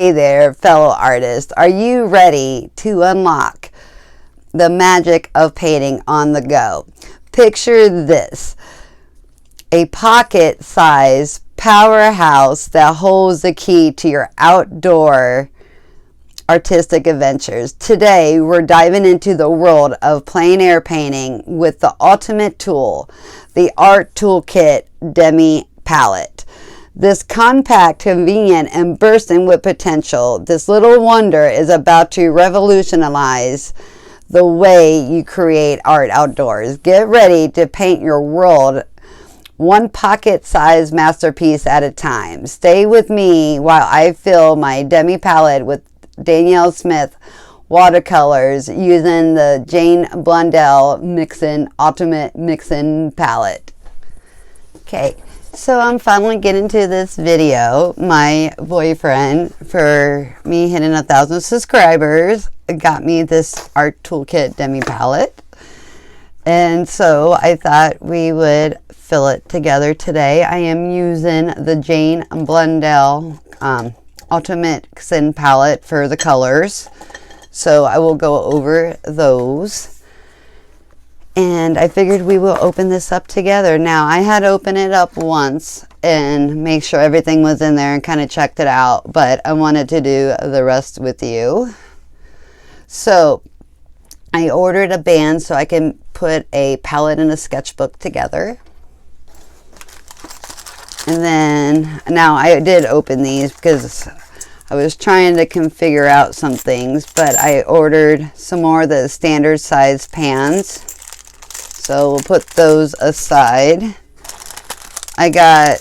Hey there, fellow artists. Are you ready to unlock the magic of painting on the go? Picture this: a pocket-sized powerhouse that holds the key to your outdoor artistic adventures. Today, we're diving into the world of plein air painting with the ultimate tool, the Art Toolkit Demi palette. This compact, convenient, and bursting with potential, this little wonder is about to revolutionize the way you create art outdoors. Get ready to paint your world one pocket-sized masterpiece at a time. Stay with me while I fill my Demi palette with Danielle Smith watercolors using the Jane Blundell Ultimate Mixin palette. Okay. So I'm finally getting to this video. My boyfriend, for me hitting 1,000 subscribers, got me this Art Toolkit Demi palette. And so I thought we would fill it together today. I am using the Jane Blundell Ultimate Mixin palette for the colors. So I will go over those. And I figured we will open this up together. Now, I had opened it up once and make sure everything was in there and kind of checked it out, but I wanted to do the rest with you. So I ordered a band so I can put a palette and a sketchbook together. And then, now I did open these because I was trying to figure out some things, but I ordered some more of the standard size pans. So we'll put those aside. I got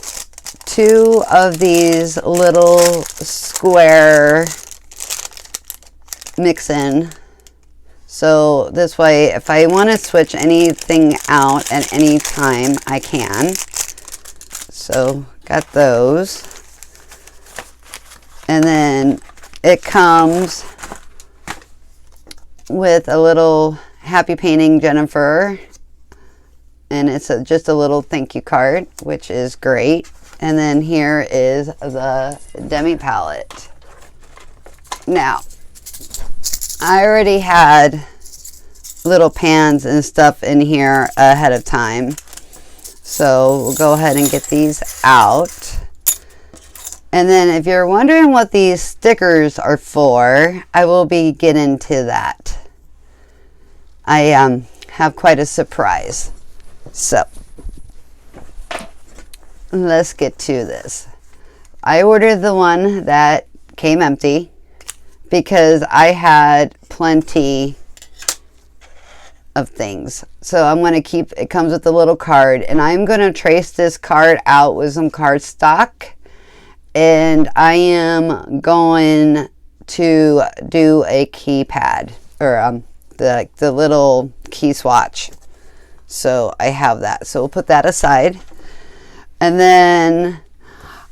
2 of these little square mix-in. So this way, if I want to switch anything out at any time, I can. So got those. And then it comes with a little Happy Painting Jennifer. And it's just a little thank you card, which is great. And then here is the Demi palette. Now, I already had little pans and stuff in here ahead of time. So we'll go ahead and get these out. And then if you're wondering what these stickers are for, I will be getting to that. I have quite a surprise. So, let's get to this. I ordered the one that came empty because I had plenty of things. So I'm going to keep, it comes with a little card, and I'm going to trace this card out with some cardstock, and I am going to do a keypad, or the little key swatch. So I have that. So we'll put that aside. And then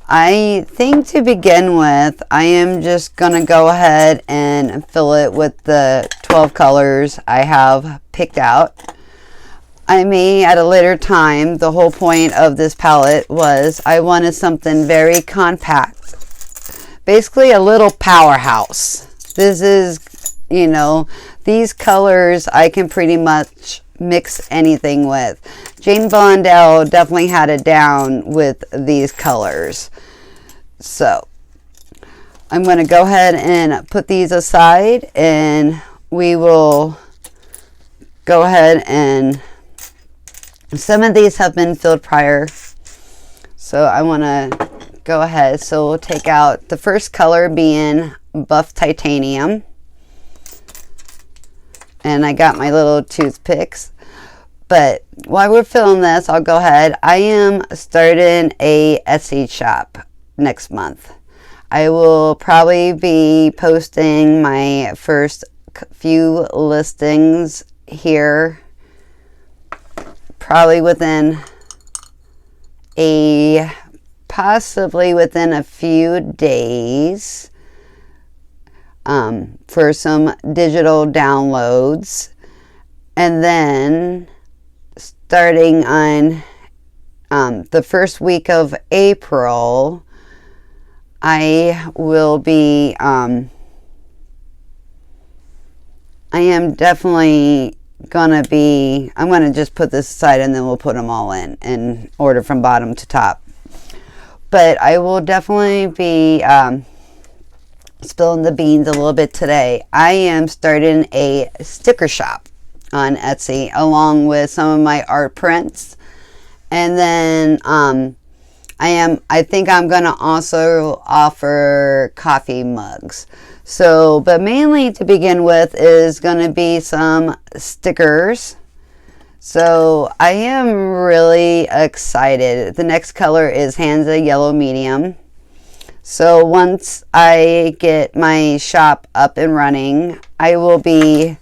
I think to begin with, I am just going to go ahead and fill it with the 12 colors I have picked out. I may at a later time, the whole point of this palette was I wanted something very compact. Basically a little powerhouse. This is, you know, these colors I can pretty much mix anything with. Jane Blundell definitely had it down with these colors. So I'm going to go ahead and put these aside, and we will go ahead and some of these have been filled prior. So I want to go ahead. So we'll take out the first color being Buff Titanium. And I got my little toothpicks. But while we're filling this, I'll go ahead. I am starting a Etsy shop next month. I will probably be posting my first few listings here probably within possibly within a few days. For some digital downloads, and then starting on the first week of April, I will be, I am definitely gonna be, I'm gonna just put this aside and then we'll put them all in order from bottom to top. But I will definitely be spilling the beans a little bit today. I am starting a sticker shop on Etsy along with some of my art prints. And then I think I'm gonna also offer coffee mugs. So, but mainly to begin with is gonna be some stickers. So I am really excited. The next color is Hansa Yellow Medium. So once I get my shop up and running, I will be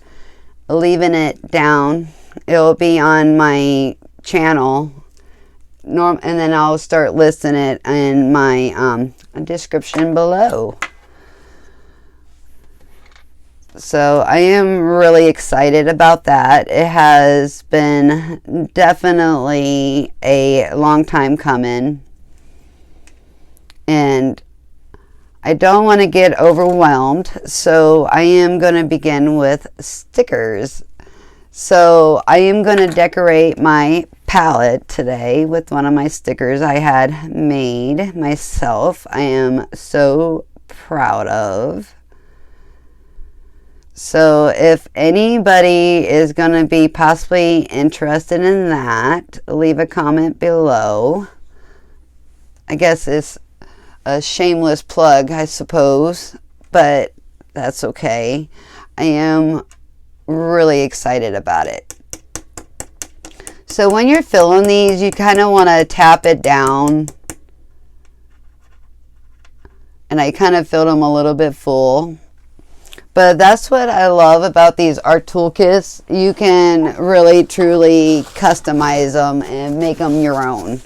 leaving it down. It will be on my channel. And then I'll start listing it in my description below. So I am really excited about that. It has been definitely a long time coming. And I don't want to get overwhelmed. So I am going to begin with stickers. So I am going to decorate my palette today with one of my stickers I had made myself. I am so proud of. So if anybody is going to be possibly interested in that, leave a comment below. I guess it's a shameless plug, I suppose, but that's okay. I am really excited about it. So when you're filling these, you kind of want to tap it down. And I kind of filled them a little bit full. But that's what I love about these art toolkits. You can really, truly customize them and make them your own.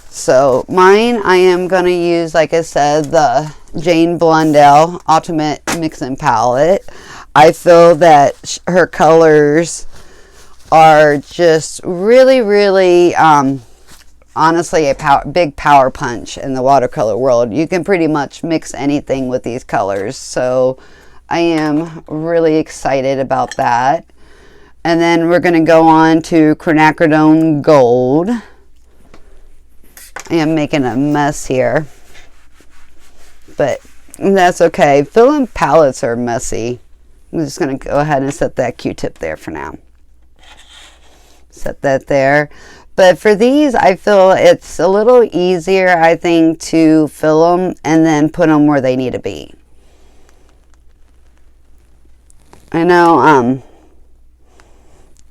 So mine, I am going to use, like I said, the Jane Blundell Ultimate Mixing Palette. I feel that her colors are just really, really, honestly, a big power punch in the watercolor world. You can pretty much mix anything with these colors. So I am really excited about that. And then we're going to go on to Quinacridone Gold. I am making a mess here, but that's okay. Filling palettes are messy. I'm just going to go ahead and set that Q-tip there for now. Set that there. But for these, I feel it's a little easier, I think, to fill them and then put them where they need to be. I know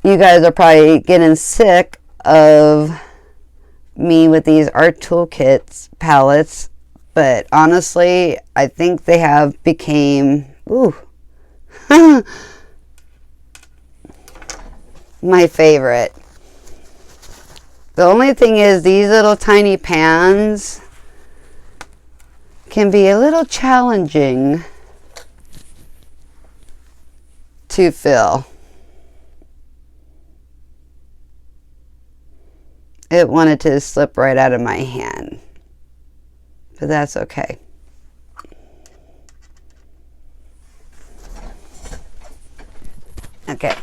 you guys are probably getting sick of me with these art toolkits palettes, but honestly, I think they have became my favorite. The only thing is these little tiny pans can be a little challenging to fill. It wanted to slip right out of my hand, but that's okay. Okay,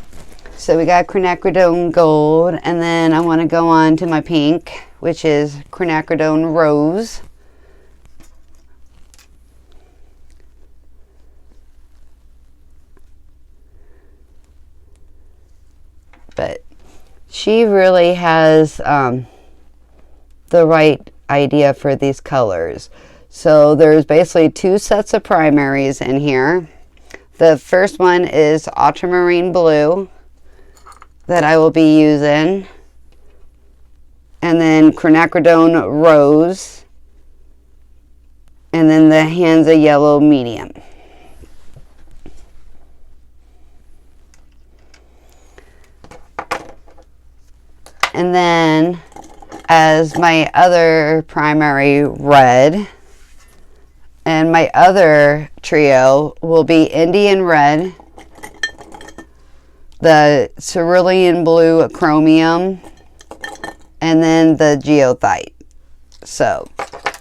so we got Quinacridone Gold, and then I want to go on to my pink, which is Quinacridone Rose. But she really has the right idea for these colors. So there's basically two sets of primaries in here. The first one is Ultramarine Blue that I will be using. And then Quinacridone Rose. And then the Hansa Yellow Medium. And then as my other primary red, and my other trio will be Indian Red, the Cerulean Blue Chromium, and then the Geothite. So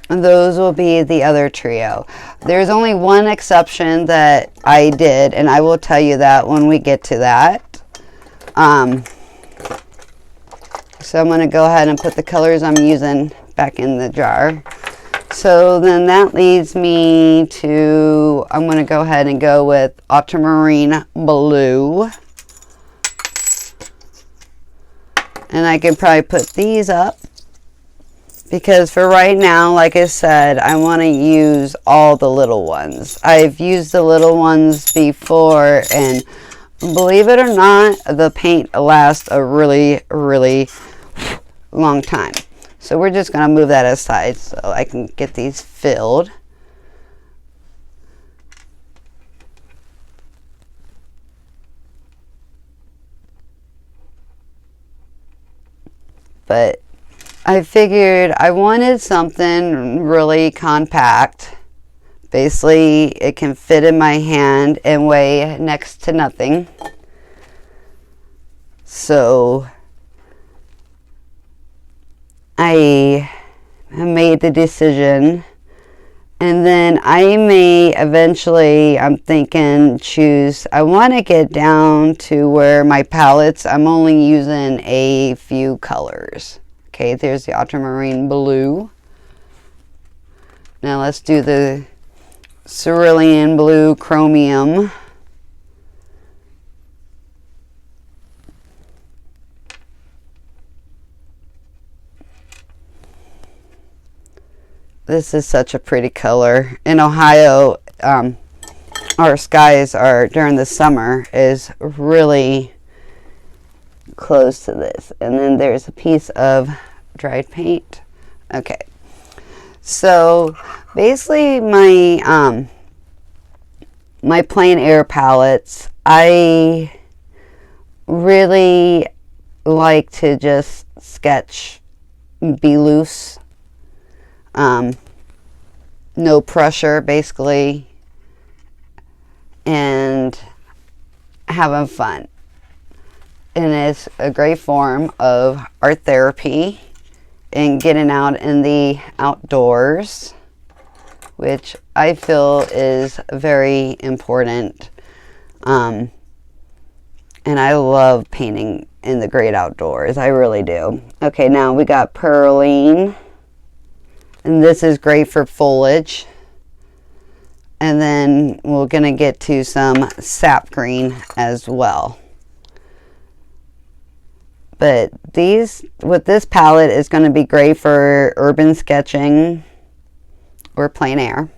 those will be the other trio. There's only one exception that I did, and I will tell you that when we get to that. So I'm going to go ahead and put the colors I'm using back in the jar. So then that leads me to, I'm going to go ahead and go with ultramarine blue. And I can probably put these up, because for right now, like I said, I want to use all the little ones. I've used the little ones before, and believe it or not, the paint lasts a really, really long time. So we're just going to move that aside so I can get these filled. But I figured I wanted something really compact. Basically, it can fit in my hand and weigh next to nothing. So I made the decision, and then I may eventually, I'm thinking, choose, I want to get down to where my palettes, I'm only using a few colors. Okay, there's the ultramarine blue. Now let's do the cerulean blue chromium. This is such a pretty color. In Ohio, our skies are, during the summer, is really close to this. And then there's a piece of dried paint. Okay. So basically my my plein air palettes, I really like to just sketch, be loose. No pressure, basically, and having fun. And it's a great form of art therapy and getting out in the outdoors, which I feel is very important. And I love painting in the great outdoors. I really do. Okay, now we got Perline. And this is great for foliage. And then we're going to get to some sap green as well. But these, with this palette, is going to be great for urban sketching or plein air.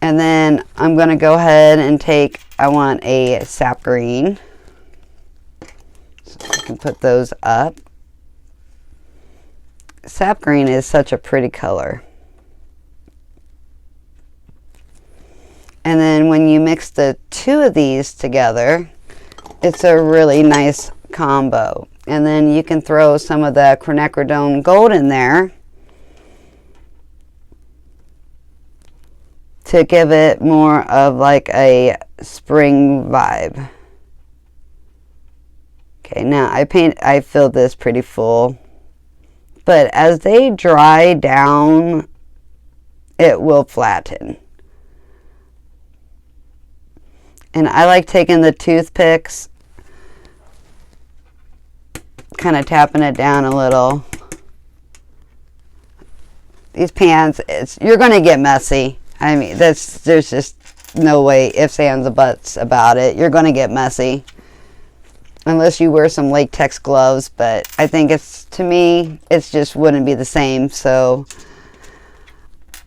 And then I'm going to go ahead and take, I want a sap green. So I can put those up. Sap green is such a pretty color. And then when you mix the two of these together, it's a really nice combo. And then you can throw some of the quinacridone gold in there to give it more of like a spring vibe. Okay, now I filled this pretty full. But as they dry down, it will flatten. And I like taking the toothpicks, kind of tapping it down a little. These pans, you're going to get messy. I mean, there's just no way, ifs, ands, or buts about it. You're going to get messy. Unless you wear some latex gloves, but I think to me, it just wouldn't be the same. So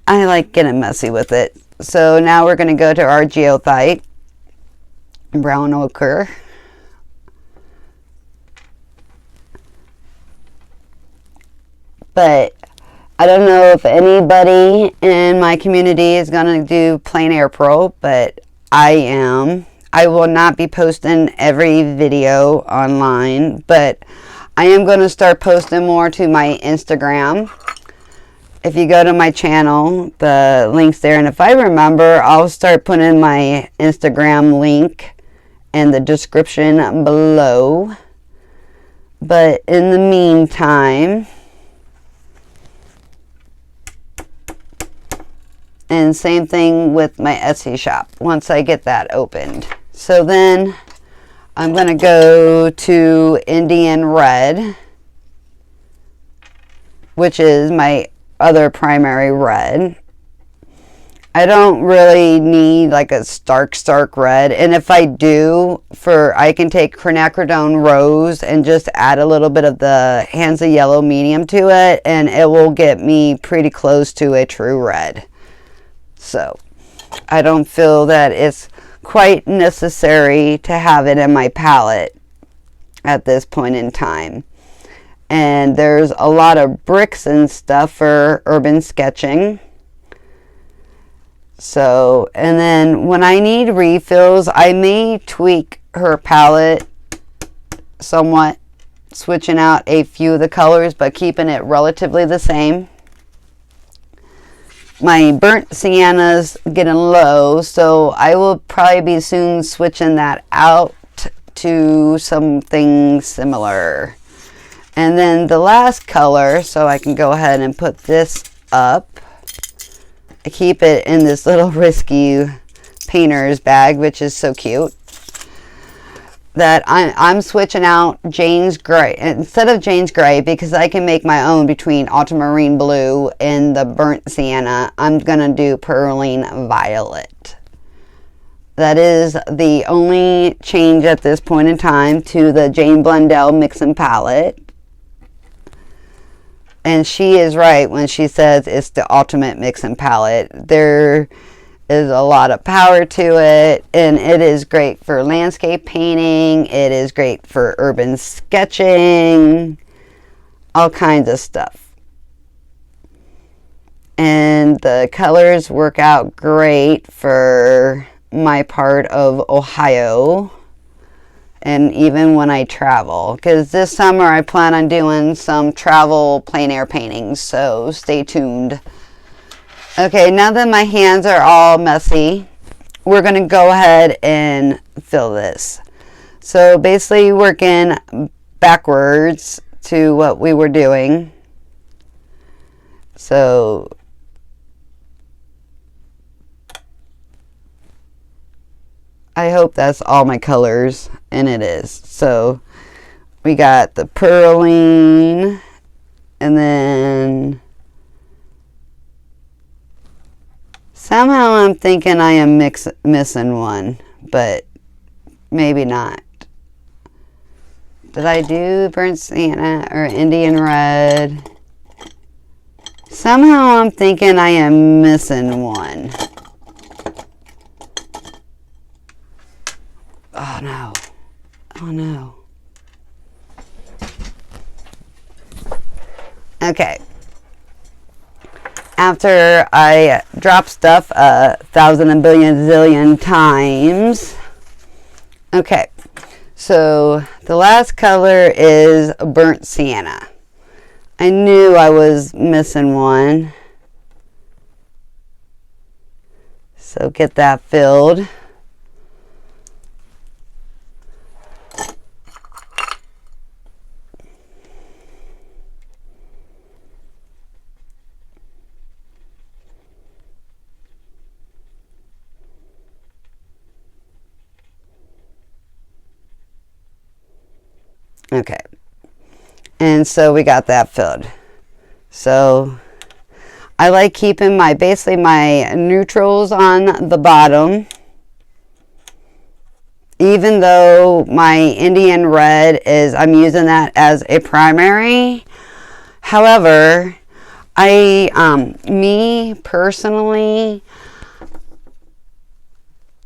I like getting messy with it. So now we're going to go to our geothite, brown ochre. But I don't know if anybody in my community is going to do Plein Air Pro, but I am. I will not be posting every video online, but I am going to start posting more to my Instagram. If you go to my channel, the link's there. And if I remember, I'll start putting my Instagram link in the description below. But in the meantime, And same thing with my Etsy shop once I get that opened. So then I'm going to go to Indian Red, which is my other primary red. I don't really need like a stark red, and if I do, I can take quinacridone rose and just add a little bit of the Hansa yellow medium to it, and it will get me pretty close to a true red. So I don't feel that it's quite necessary to have it in my palette at this point in time. And there's a lot of bricks and stuff for urban sketching. So, and then when I need refills, I may tweak her palette somewhat, switching out a few of the colors, but keeping it relatively the same. My burnt sienna's getting low, so I will probably be soon switching that out to something similar. And then the last color, so I can go ahead and put this up. I keep it in this little risky painter's bag, which is so cute. That I'm switching out Jane's Gray instead of Jane's Gray, because I can make my own between ultramarine blue and the burnt sienna. I'm gonna do Perline Violet. That is the only change at this point in time to the Jane Blundell Mixin' Palette. And she is right when she says it's the ultimate mixing palette. There is a lot of power to it, and it is great for landscape painting. It is great for urban sketching, all kinds of stuff. And the colors work out great for my part of Ohio. And even when I travel, because this summer I plan on doing some travel plein air paintings, so stay tuned. Okay, now that my hands are all messy, we're going to go ahead and fill this. So basically working backwards to what we were doing. So I hope that's all my colors, and it is. So we got the Perline, and then somehow I'm thinking I am missing one, but maybe not. Did I do burnt sienna or Indian Red? Somehow I'm thinking I am missing one. Oh no. Oh no. Okay. After I drop stuff 1,000 and billion zillion times. Okay. So the last color is burnt sienna. I knew I was missing one. So get that filled. Okay, and so we got that filled. So I like keeping basically my neutrals on the bottom, even though my Indian Red I'm using that as a primary. However, me personally,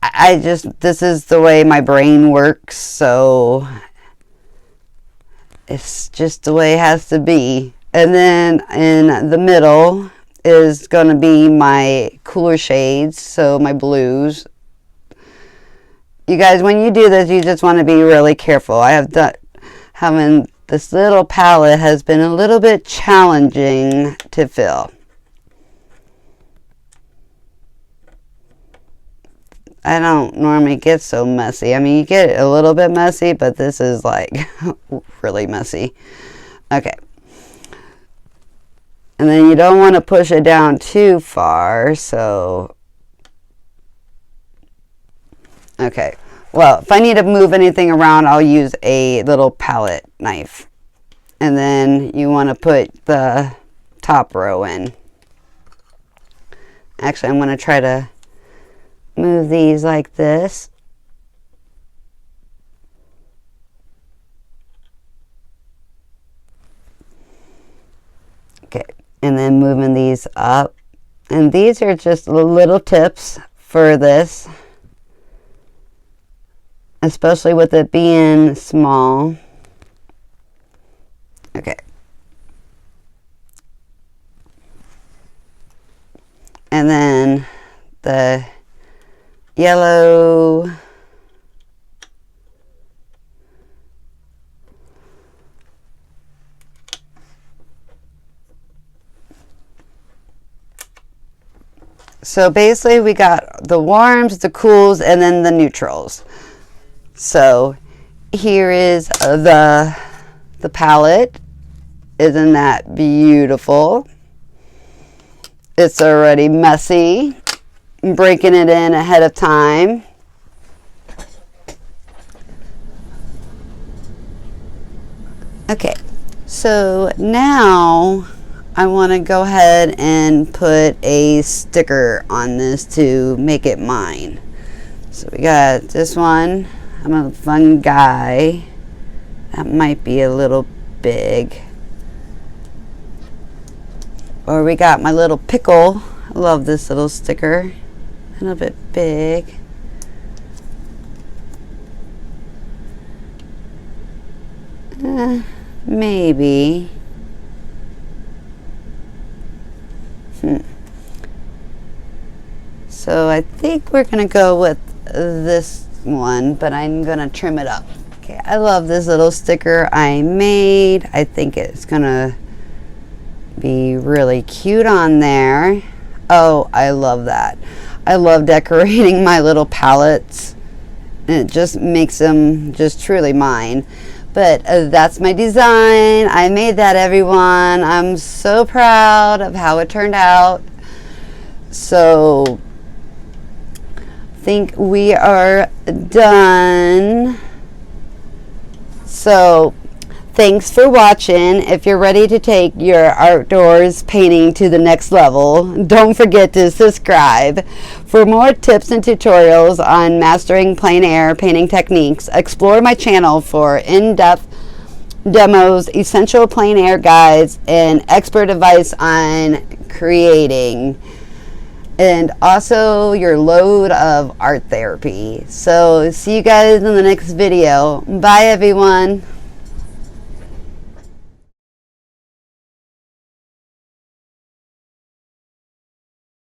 this is the way my brain works, so it's just the way it has to be. And then in the middle is going to be my cooler shades, so my blues. You guys, when you do this, you just want to be really careful. Having this little palette has been a little bit challenging to fill. I don't normally get so messy. I mean, you get a little bit messy, but this is like really messy. Okay. And then you don't want to push it down too far, so okay. Well, if I need to move anything around, I'll use a little palette knife. And then you want to put the top row in. Actually, I'm going to try to move these like this. Okay, and then moving these up. And these are just little tips for this, especially with it being small. Okay. And then the yellow. So basically we got the warms, the cools, and then the neutrals. So here is the palette. Isn't that beautiful? It's already messy. I'm breaking it in ahead of time. Okay, so now I want to go ahead and put a sticker on this to make it mine. So we got this one. I'm a fun guy. That might be a little big. Or we got my little pickle. I love this little sticker. A little bit big. Maybe. So I think we're going to go with this one, but I'm going to trim it up. Okay, I love this little sticker I made. I think it's going to be really cute on there. Oh, I love that. I love decorating my little palettes. And it just makes them just truly mine. But that's my design. I made that, everyone. I'm so proud of how it turned out. So I think we are done. So thanks for watching. If you're ready to take your outdoors painting to the next level, don't forget to subscribe. For more tips and tutorials on mastering plein air painting techniques, explore my channel for in-depth demos, essential plein air guides, and expert advice on creating. And also your load of art therapy. So see you guys in the next video. Bye, everyone.